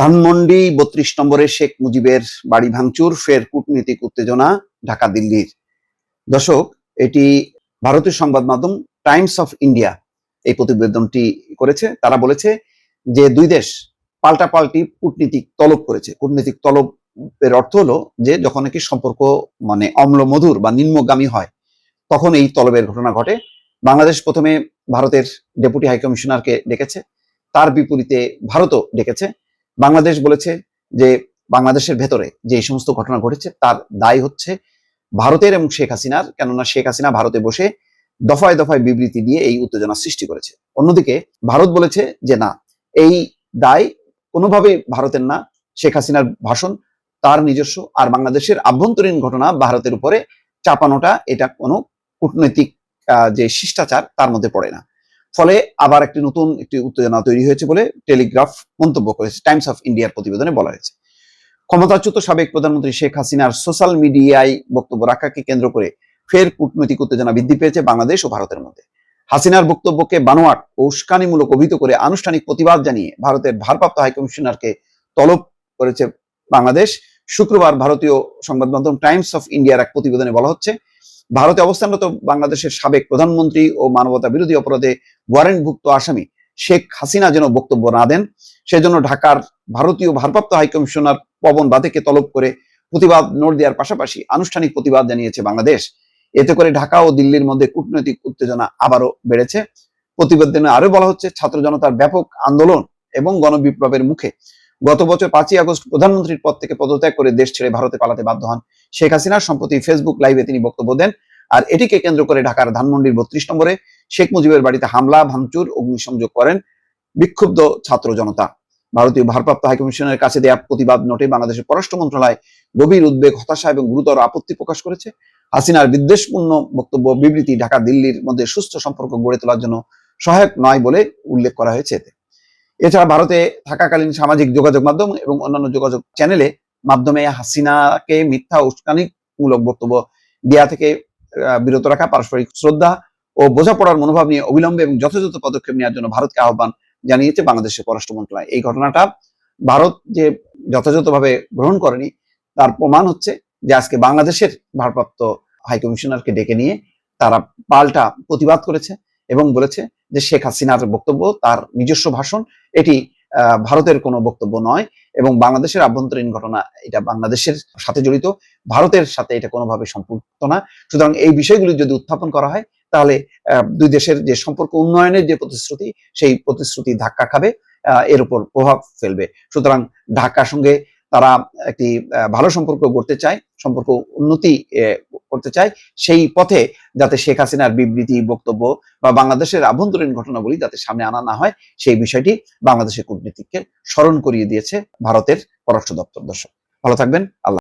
ধানমন্ডি ৩২ নম্বরে শেখ মুজিবের বাড়ি ভাঙচুর, ফের কূটনীতিক উত্তেজনা ঢাকা দিল্লির। দর্শক, এটি ভারতীয় সংবাদ মাধ্যম টাইমস অফ ইন্ডিয়া এই প্রতিবেদনটি করেছে। তারা বলেছে যে দুই দেশ পাল্টাপাল্টি কূটনীতিক তলব করেছে। কূটনীতিক তলবের অর্থ হলো যে যখন নাকি সম্পর্ক অম্ল মধুর বা নিম্নগামী হয় তখন এই তলবের ঘটনা ঘটে। বাংলাদেশ প্রথমে ভারতের ডেপুটি হাইকমিশনারকে ডেকেছে, তার বিপরীতে ভারতও ডেকেছে। বাংলাদেশ বলেছে যে বাংলাদেশের ভেতরে যে এই সমস্ত ঘটনা ঘটেছে তার দায় হচ্ছে ভারতের এবং শেখ হাসিনার, কেননা শেখ হাসিনা ভারতে বসে দফায় দফায় বিবৃতি দিয়ে এই উত্তেজনা সৃষ্টি করেছে। অন্যদিকে ভারত বলেছে যে না, এই দায় কোনোভাবে ভারতের না, শেখ হাসিনার ভাষণ তার নিজস্ব, আর বাংলাদেশের আভ্যন্তরীণ ঘটনা ভারতের উপরে চাপানোটা এটা কোনো কূটনৈতিক যে শিষ্টাচার তার মধ্যে পড়ে না। ফলে আবার নতুন একটি উত্তেজনা তৈরি হয়েছে বলে টেলিগ্রাফ মন্তব্য করেছে। টাইমস অফ ইন্ডিয়ার প্রতিবেদনে বলা হয়েছে, ক্ষমতাচ্যুত সাবেক প্রধানমন্ত্রী শেখ হাসিনার সোশ্যাল মিডিয়ায় বক্তব্য রাখাকে কেন্দ্র করে ফের কূটনৈতিক উত্তেজনা বৃদ্ধি পেয়েছে বাংলাদেশ ও ভারতের মধ্যে। হাসিনার বক্তব্যকে বানোয়াট ও উস্কানিমূলক অভিহিত করে আনুষ্ঠানিক প্রতিবাদ জানিয়ে ভারতের ভারপ্রাপ্ত হাইকমিশনারকে তলব করেছে বাংলাদেশ। শুক্রবার ভারতীয় সংবাদ মাধ্যম টাইমস অফ ইন্ডিয়ার এক প্রতিবেদনে বলা হচ্ছে, ভারতে অবস্থানরত বাংলাদেশের সাবেক প্রধানমন্ত্রী ও মানবতা বিরোধী অপরাধে ওয়ারেন্টভুক্ত আসামি শেখ হাসিনা যেন বক্তব্য না দেন, সেজন্য ঢাকার ভারতীয় ভারপ্রাপ্ত হাইকমিশনার পবন বাতেকে তলব করে প্রতিবাদ নোট দেওয়ার পাশাপাশি আনুষ্ঠানিক প্রতিবাদ জানিয়েছে বাংলাদেশ। এতে করে ঢাকা ও দিল্লির মধ্যে কূটনৈতিক উত্তেজনা আবারও বেড়েছে। প্রতিবেদনে আরো বলা হচ্ছে, ছাত্র জনতার ব্যাপক আন্দোলন এবং গণবিপ্লবের মুখে গত বছর 5ই আগস্ট প্রধানমন্ত্রীর পদ থেকে পদত্যাগ করে দেশ ছেড়ে ভারতে পালাতে বাধ্য হন শেখ হাসিনা। সম্প্রতি ফেসবুক লাইভে তিনি বক্তব্য দেন, আর এটিকে কেন্দ্র করে ঢাকার ধানমন্ডির 32 নম্বরে শেখ মুজিবের বাড়িতে হামলা, ভাঙচুর, অগ্নিসংযোগ করেন বিক্ষুব্ধ ছাত্র জনতা। ভারতীয় ভারপ্রাপ্ত হাইকমিশনের কাছে দেয়া প্রতিবাদ নোটে বাংলাদেশের পররাষ্ট্র মন্ত্রণালয় গভীর উদ্বেগ, হতাশা এবং গুরুতর আপত্তি প্রকাশ করেছে। হাসিনার বিদ্বেষপূর্ণ বক্তব্য, বিবৃতি ঢাকা দিল্লির মধ্যে সুস্থ সম্পর্ক গড়ে তোলার জন্য সহায়ক নয় বলে উল্লেখ করা হয়েছে এতে। এছাড়া ভারতে থাকাকালীন সামাজিক যোগাযোগ মাধ্যম এবং অন্যান্য যোগাযোগ চ্যানেলে মাধ্যমে হাসিনাকে মিথ্যা উস্কানিমূলক বক্তব্য দেয়া থেকে বিরত রাখা, পারস্পরিক শ্রদ্ধা ও বোঝাপড়ার মনোভাব নিয়ে অবিলম্বে এবং যথাযথ পদক্ষেপ নেওয়ার জন্য ভারতকে আহ্বান জানিয়েছে বাংলাদেশের পররাষ্ট্র মন্ত্রণালয়। এই ঘটনাটা ভারত যে যথাযথভাবে গ্রহণ করেনি তার প্রমাণ হচ্ছে যে আজকে বাংলাদেশের ভারপ্রাপ্ত হাইকমিশনারকে ডেকে নিয়ে তারা পাল্টা প্রতিবাদ করেছে এবং বলেছে যে শেখ হাসিনার বক্তব্য তার নিজস্ব ভাষণ, এটি ভারতের কোনো বক্তব্য নয় এবং বাংলাদেশের আভ্যন্তরীণ ঘটনা, এটা বাংলাদেশের সাথে জড়িত, ভারতের সাথে এটা কোনোভাবে সম্পৃক্ত না। সুতরাং এই বিষয়গুলি যদি উত্থাপন করা হয় তাহলে দুই দেশের যে সম্পর্ক উন্নয়নের যে প্রতিশ্রুতি, সেই প্রতিশ্রুতি ধাক্কা খাবে, এর উপর প্রভাব ফেলবে। সুতরাং ঢাকার সঙ্গে তারা একটি ভালো সম্পর্ক গড়তে চায়, সম্পর্ক উন্নতি করতে চায়, সেই পথে যাতে শেখ হাসিনার বিবৃতি, বক্তব্য বা বাংলাদেশের আভ্যন্তরীণ ঘটনাবলী যাতে সামনে আনা না হয়, সেই বিষয়টি বাংলাদেশের কূটনীতিককে স্মরণ করিয়ে দিয়েছে ভারতের পররাষ্ট্র দপ্তর। দর্শক, ভালো থাকবেন। আল্লাহ।